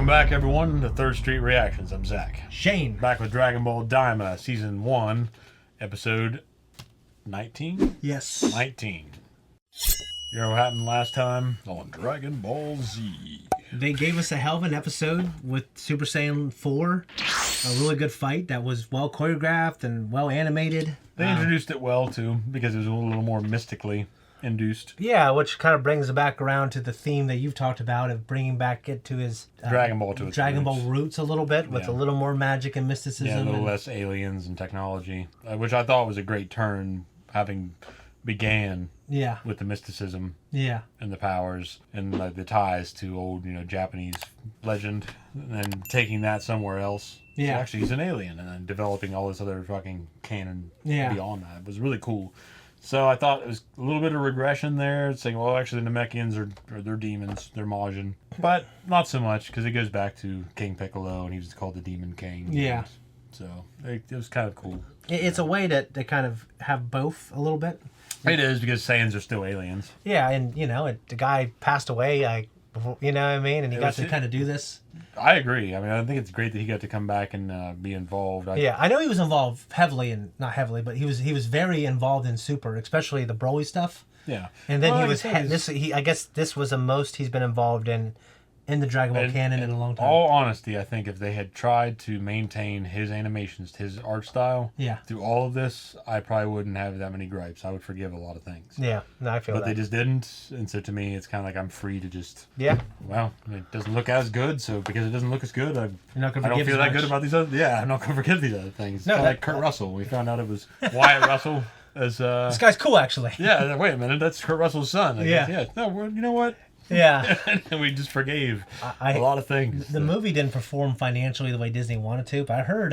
Welcome back, everyone, to Third Street Reactions. I'm Zach. Shane. Back with Dragon Ball Daima, Season 1, Episode 19? Yes. 19. You know what happened last time on Dragon Ball Z? They gave us a hell of an episode with Super Saiyan 4. A really good fight that was well choreographed and well animated. They introduced it well, too, because it was a little more mystically induced. Yeah, which kind of brings it back around to the theme that you've talked about of bringing back it to his Dragon Ball to its Dragon roots. Ball roots a little bit with a little more magic and mysticism. Yeah, a little less aliens and technology, which I thought was a great turn, having began with the mysticism and the powers and the ties to old, Japanese legend, and then taking that somewhere else. Yeah. So actually, he's an alien, and then developing all this other fucking canon beyond that. It was really cool. So I thought it was a little bit of regression there, saying, well, actually the Namekians they're demons, they're Majin. But not so much, because it goes back to King Piccolo, and he was called the Demon King. Yeah. So it was kind of cool. It's a way to kind of have both a little bit. It is, because Saiyans are still aliens. Yeah, and, the guy passed away, you know what I mean? And he got to kind of do this. I agree. I mean, I think it's great that he got to come back and be involved. I know he was involved heavily, and not heavily, but he was very involved in Super, especially the Broly stuff. Yeah. And then I guess this was the most he's been involved in the Dragon Ball canon in a long time. All honesty, I think if they had tried to maintain his animations, his art style, through all of this, I probably wouldn't have that many gripes. I would forgive a lot of things. Yeah, no, I feel that. But they just didn't, and so to me, it's kind of like I'm free to just... Yeah. Well, it doesn't look as good, so because it doesn't look as good, I don't feel that much. good about these other... Yeah, I'm not going to forgive these other things. No, like Kurt Russell. We found out it was Wyatt Russell as... This guy's cool, actually. Yeah, wait a minute, that's Kurt Russell's son. Yeah. No, you know what? Yeah. And we just forgave a lot of things. The movie didn't perform financially the way Disney wanted to, but I heard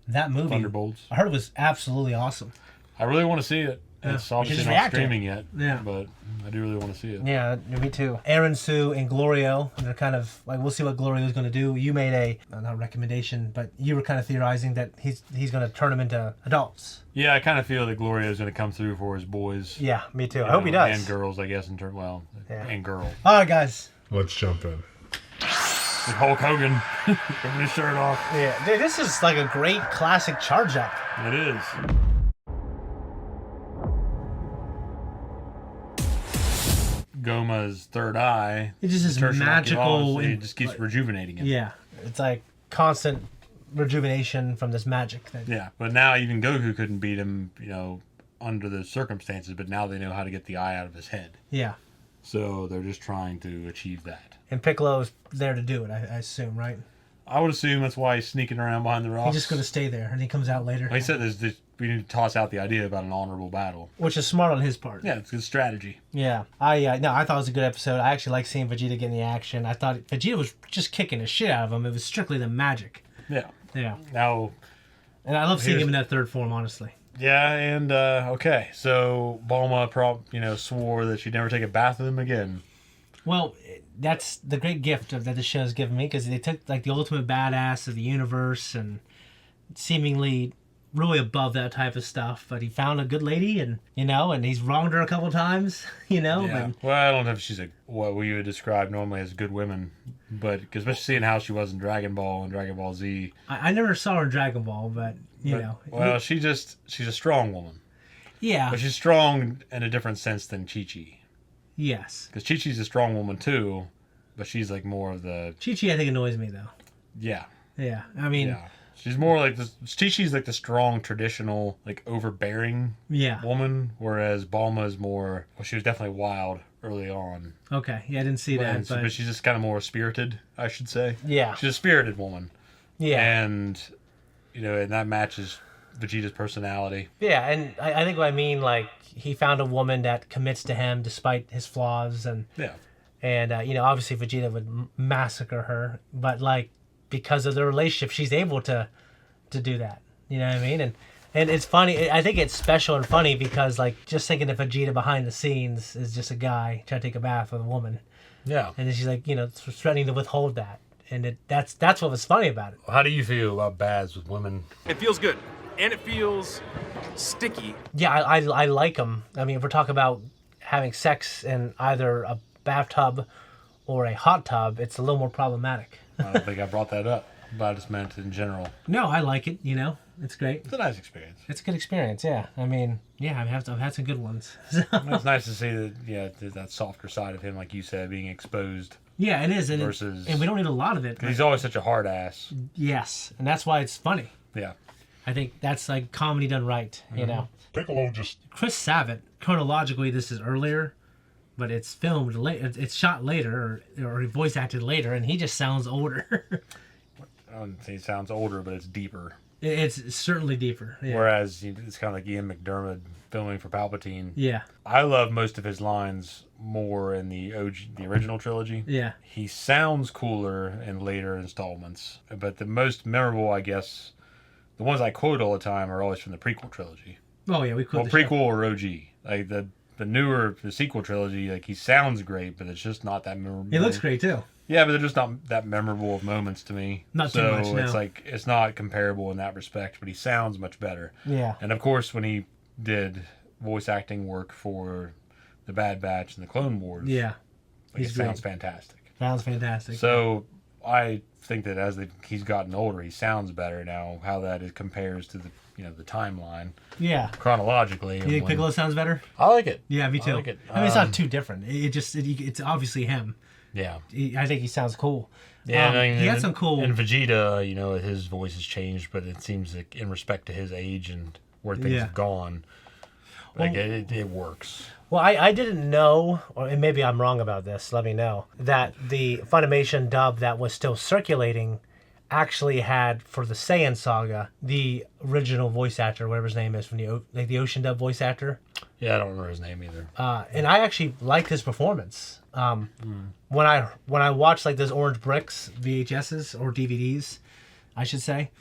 that movie... Thunderbolts. I heard it was absolutely awesome. I really want to see it. It's obviously not streaming yet, but I do really want to see it. Yeah, me too. Aaron Sue and Glorio, they're kind of like, we'll see what Glorio's going to do. You made not a recommendation, but you were kind of theorizing that he's going to turn them into adults. Yeah, I kind of feel that Glorio is going to come through for his boys. Yeah, me too. I hope he does. And girls, I guess, and girls. All right, guys. Let's jump in. With Hulk Hogan ripping his shirt off. Yeah, dude, this is like a great classic charge up. It is. Goma's third eye. It just is magical. It just keeps rejuvenating him. Yeah, it's like constant rejuvenation from this magic. Yeah, but now even Goku couldn't beat him, under the circumstances, but now they know how to get the eye out of his head. Yeah. So they're just trying to achieve that. And Piccolo's there to do it, I assume, right? I would assume that's why he's sneaking around behind the rocks. He's just going to stay there, and he comes out later. Like he said, we need to toss out the idea about an honorable battle. Which is smart on his part. Yeah, it's good strategy. Yeah. I thought it was a good episode. I actually like seeing Vegeta getting the action. I thought Vegeta was just kicking the shit out of him. It was strictly the magic. Yeah. Yeah. Now... And I love seeing him in that third form, honestly. Yeah, and, okay, so Bulma, swore that she'd never take a bath with him again. Well, that's the great gift that the show's given me, because they took, like, the ultimate badass of the universe and seemingly really above that type of stuff, but he found a good lady, and, and he's wronged her a couple times, Yeah. Well, I don't know if she's what we would describe normally as good women, but especially seeing how she was in Dragon Ball and Dragon Ball Z. I never saw her in Dragon Ball, but, Well, she's a strong woman. Yeah. But she's strong in a different sense than Chi-Chi. Yes. Because Chi-Chi's a strong woman, too, but she's, like, more of the... Chi-Chi, I think, annoys me, though. Yeah. Yeah. I mean... Yeah. She's more like this. Chi-Chi's like the strong, traditional, like overbearing woman, whereas Bulma is more. Well, she was definitely wild early on. Okay, yeah, I didn't see that, but she's just kind of more spirited, I should say. Yeah, she's a spirited woman. Yeah, and and that matches Vegeta's personality. Yeah, and I think what I mean, like, he found a woman that commits to him despite his flaws, and obviously Vegeta would massacre her, but like, because of the relationship, she's able to do that. You know what I mean? And it's funny. I think it's special and funny because, like, just thinking of Vegeta behind the scenes is just a guy trying to take a bath with a woman. Yeah. And then she's like, threatening to withhold that. And that's what was funny about it. How do you feel about baths with women? It feels good. And it feels sticky. Yeah, I like them. I mean, if we're talking about having sex in either a bathtub or a hot tub, it's a little more problematic. I don't think I brought that up, but I just meant in general. No, I like it. It's great. It's a nice experience. It's a good experience. Yeah, I mean, I've had some good ones. It's nice to see that softer side of him, like you said, being exposed. Yeah, it is. And we don't need a lot of it. He's always such a hard ass. Yes, and that's why it's funny. Yeah. I think that's like comedy done right, Piccolo just... Chris Sabat, chronologically, this is earlier, but it's filmed late. It's shot later, or voice acted later, and he just sounds older. I wouldn't say he sounds older, but it's deeper. It's certainly deeper. Yeah. Whereas it's kind of like Ian McDermott filming for Palpatine. Yeah. I love most of his lines more in the original trilogy. Yeah. He sounds cooler in later installments, but the most memorable, I guess, the ones I quote all the time are always from the prequel trilogy. Oh yeah, we quote prequel or OG. Like the sequel trilogy, like he sounds great, but it's just not that memorable. He looks great too. Yeah, but they're just not that memorable of moments to me. Not too much, no. It's like, it's not comparable in that respect, but he sounds much better. Yeah. And of course, when he did voice acting work for the Bad Batch and the Clone Wars, yeah, it sounds fantastic. Sounds fantastic. So I think that as he's gotten older, he sounds better now. How that compares to the timeline. Yeah. Chronologically. You think Piccolo sounds better? I like it. Yeah, me too. I like it. I mean, it's not too different. It's obviously him. Yeah. I think he sounds cool. Yeah, he had some cool... And Vegeta, his voice has changed, but it seems like in respect to his age and where things have gone, like it works. Well, I didn't know, or maybe I'm wrong about this, let me know, that the Funimation dub that was still circulating actually had, for the Saiyan saga, the original voice actor, whatever his name is, from the Ocean dub voice actor. Yeah, I don't remember his name either. And I actually liked his performance. When I watched like those Orange Bricks VHSs or DVDs, I should say,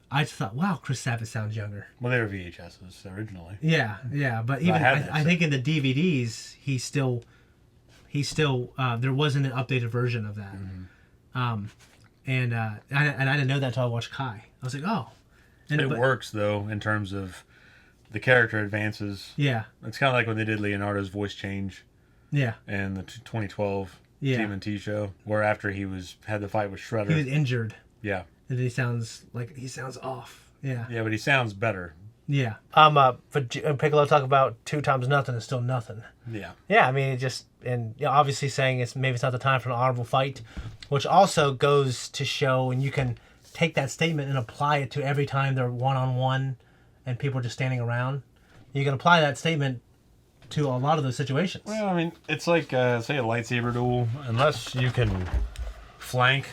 I just thought, wow, Chris Sabat sounds younger. Well, they were VHSs originally. Yeah, but even I think in the DVDs, he still there wasn't an updated version of that. Mm-hmm. And I didn't know that until I watched Kai. I was like, oh. It works though in terms of the character advances. Yeah. It's kind of like when they did Leonardo's voice change. Yeah. And the 2012 TMNT show, where after he had the fight with Shredder. He was injured. Yeah. And he sounds off. Yeah. Yeah, but he sounds better. Yeah. Piccolo talk about 2 times nothing is still nothing. Yeah. Yeah, I mean, obviously saying maybe it's not the time for an honorable fight, which also goes to show, and you can take that statement and apply it to every time they're one-on-one and people are just standing around. You can apply that statement to a lot of those situations. Well, I mean, it's like, say a lightsaber duel. Unless you can flank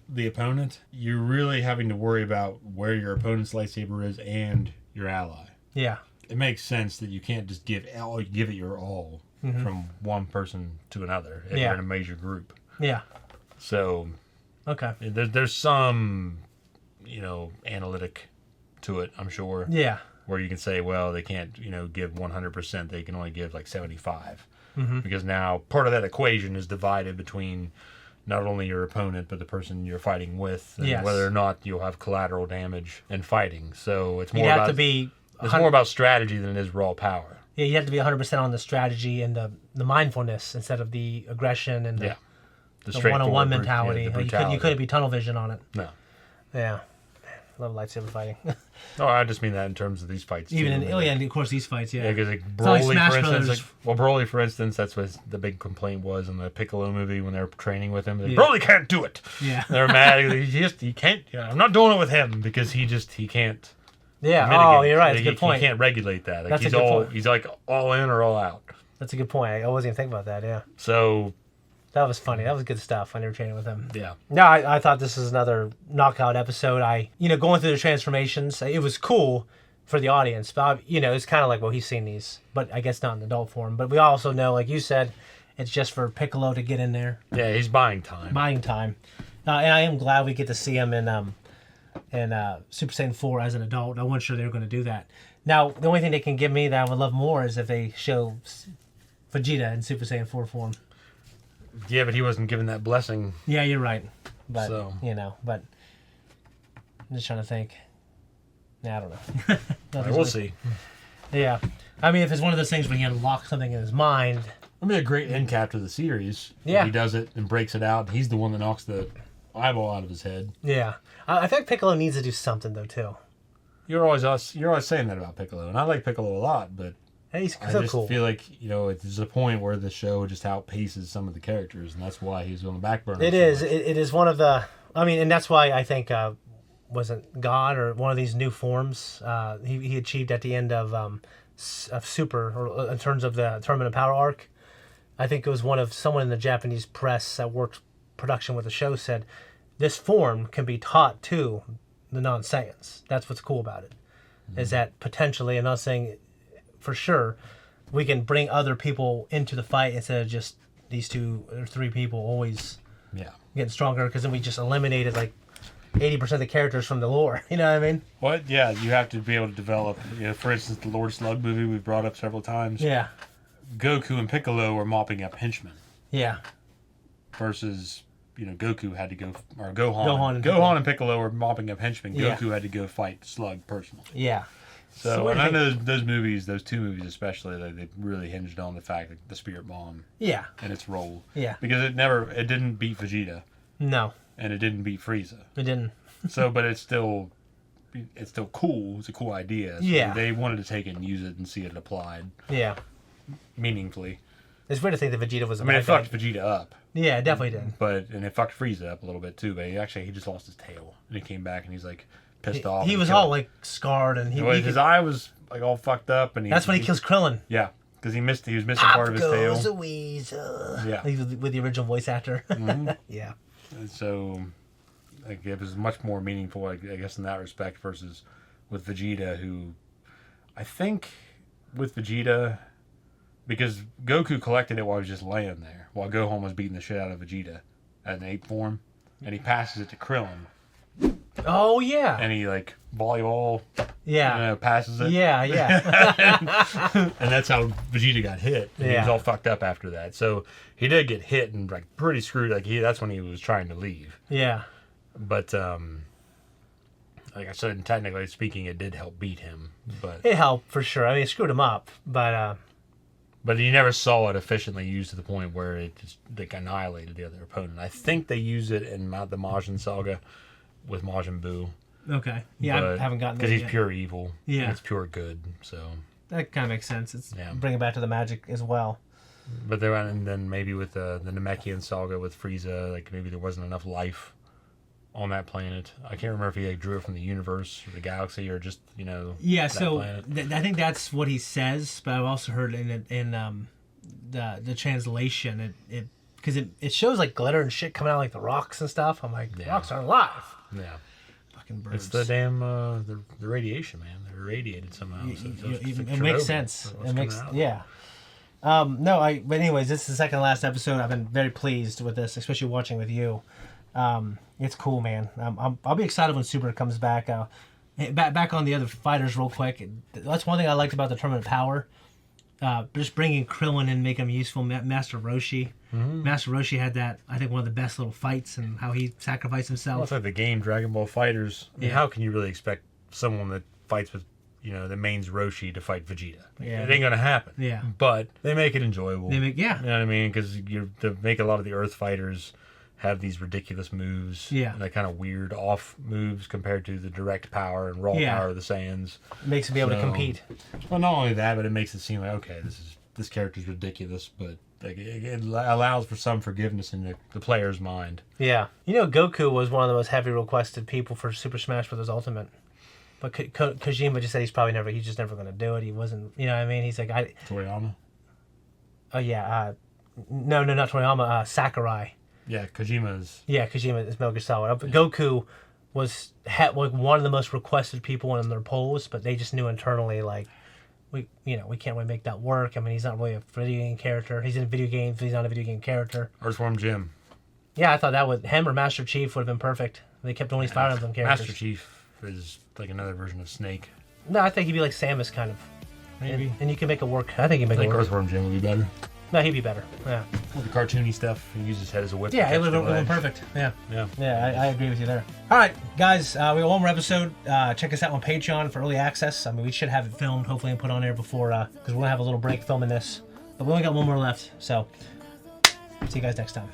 the opponent, you're really having to worry about where your opponent's lightsaber is and your ally. Yeah. It makes sense that you can't just give it your all from one person to another if you're in a major group. Yeah. So, okay. There's some, analytic to it, I'm sure. Yeah. Where you can say, well, they can't, give 100%. They can only give like 75. Mm-hmm. Because now part of that equation is divided between not only your opponent, but the person you're fighting with, and whether or not you'll have collateral damage in fighting. So it's more more about strategy than it is raw power. Yeah, you have to be 100% on the strategy and the mindfulness instead of the aggression and the one-on-one mentality. You couldn't be tunnel vision on it. No. Yeah. Love lightsaber fighting. No, I just mean that in terms of these fights. Even and of course these fights, yeah. Yeah, because Broly, for instance, that's what the big complaint was in the Piccolo movie when they were training with him. Broly can't do it. Yeah. They're mad. He can't. I'm not doing it with him because he can't. Yeah. Mitigate. Oh, you're right. That's a good point. He can't regulate that. Like, that's a good point. He's like all in or all out. That's a good point. I wasn't even thinking about that. Yeah. So. That was funny. That was good stuff when you were training with him. Yeah. No, I thought this was another knockout episode. Going through the transformations, it was cool for the audience. But, it's kind of like, well, he's seen these, but I guess not in adult form. But we also know, like you said, it's just for Piccolo to get in there. Yeah, he's buying time. And I am glad we get to see him in Super Saiyan 4 as an adult. I wasn't sure they were going to do that. Now, the only thing they can give me that I would love more is if they show Vegeta in Super Saiyan 4 form. Yeah, but he wasn't given that blessing. Yeah, you're right. But, but I'm just trying to think. Yeah, I don't know. We'll see. Yeah. I mean, if it's one of those things where he unlocks something in his mind. It'll be a great end cap to the series. Yeah. He does it and breaks it out. He's the one that knocks the eyeball out of his head. Yeah. I think Piccolo needs to do something, though, too. You're always saying that about Piccolo, and I like Piccolo a lot, but he's I so just cool. feel like, there's a point where the show just outpaces some of the characters, and that's why he's on the back burner. It is one of the... I mean, and that's why I think... wasn't God or one of these new forms he achieved at the end of Super, or in terms of the Tournament of Power arc. I think it was someone in the Japanese press that worked production with the show said, this form can be taught to the non-Saiyans. That's what's cool about it. Is that potentially, I'm not saying for sure, we can bring other people into the fight instead of just these 2 or 3 people always getting stronger, because then we just eliminated like 80% of the characters from the lore. You know what I mean? What? Yeah, you have to be able to develop. For instance, the Lord Slug movie we've brought up several times. Yeah. Goku and Piccolo were mopping up henchmen. Yeah. Versus, Goku had to go, or Gohan and Piccolo were mopping up henchmen. Goku had to go fight Slug personally. Yeah. So and I know those two movies especially, they really hinged on the fact that the Spirit Bomb. Yeah. And its role. Yeah. Because it didn't beat Vegeta. No. And it didn't beat Frieza. It didn't. But it's still cool. It's a cool idea. So they wanted to take it and use it and see it applied. Yeah. Meaningfully. It's weird to think that Vegeta was. It fucked Vegeta up. Yeah, it definitely did. And it fucked Frieza up a little bit too. But he just lost his tail, and he came back and he's like pissed off. He was all like scarred, and his eye was like all fucked up, and that's when he kills Krillin. Yeah. Because he was missing part of his tail. Goes a weasel. Yeah. He was with the original voice actor. Mm-hmm. Yeah. And so, it was much more meaningful, I guess, in that respect, versus with Vegeta, who I think with Vegeta, because Goku collected it while he was just laying there, while Gohan was beating the shit out of Vegeta at an ape form, and he passes it to Krillin. Oh, yeah. And he, volleyball, passes it. Yeah. And that's how Vegeta got hit. He was all fucked up after that. So he did get hit and, pretty screwed. That's when he was trying to leave. Yeah. But, like I said, technically speaking, it did help beat him. But it helped, for sure. I mean, it screwed him up, but... But you never saw it efficiently used to the point where it just annihilated the other opponent. I think they use it in the Majin Saga with Majin Buu. Okay. Yeah, I haven't gotten that because he's pure evil. Yeah. And it's pure good, so... That kind of makes sense. It's bring it back to the magic as well. But then maybe with the Namekian Saga with Frieza, maybe there wasn't enough life on that planet. I can't remember if he drew it from the universe or the galaxy or just Yeah, so I think that's what he says. But I've also heard in the translation it because it shows glitter and shit coming out the rocks and stuff. I'm like, the rocks aren't alive. Yeah, fucking birds. It's the damn the radiation, man. They're irradiated somehow. It makes sense. It makes no. But anyways, this is the second to last episode. I've been very pleased with this, especially watching with you. It's cool, man. I'll be excited when Super comes back. Back on the other fighters real quick. That's one thing I liked about the Tournament of Power. Just bringing Krillin and making him useful. Master Roshi. Mm-hmm. Master Roshi had that, I think, one of the best little fights and how he sacrificed himself. Well, it's like the game Dragon Ball FighterZ. I mean, how can you really expect someone that fights with, that mains Roshi to fight Vegeta? Yeah. It ain't going to happen. Yeah. But they make it enjoyable. You know what I mean? Because to make a lot of the Earth fighters have these ridiculous moves. Yeah. And kind of weird off moves compared to the direct power and raw power of the Saiyans. It makes it be able to compete. Well, not only that, but it makes it seem like, okay, this character's ridiculous, but it allows for some forgiveness in the player's mind. Yeah. Goku was one of the most heavy requested people for Super Smash Bros. Ultimate. But Kojima just said he's just never going to do it. He wasn't, you know what I mean? He's like, Toriyama? Oh, yeah. No, not Toriyama. Sakurai. Yeah, Kojima is Metal Gear Solid. Goku was one of the most requested people in their polls, but they just knew internally, we can't really make that work. I mean, he's not really a video game character. He's in video games, but he's not a video game character. Earthworm Jim. Yeah, I thought that would him or Master Chief would have been perfect. They kept only Fire Emblem characters. Master Chief is like another version of Snake. No, I think he'd be like Samus, kind of. Maybe. And you can make it work. I think he'd make it work. Earthworm Jim would be better. No, he'd be better. Yeah. With the cartoony stuff, he uses his head as a whip. Yeah, it would have been perfect. Yeah. I agree with you there. All right, guys, we got one more episode. Check us out on Patreon for early access. I mean, we should have it filmed, hopefully, and put on air before, because we're gonna have a little break filming this. But we only got one more left, so see you guys next time.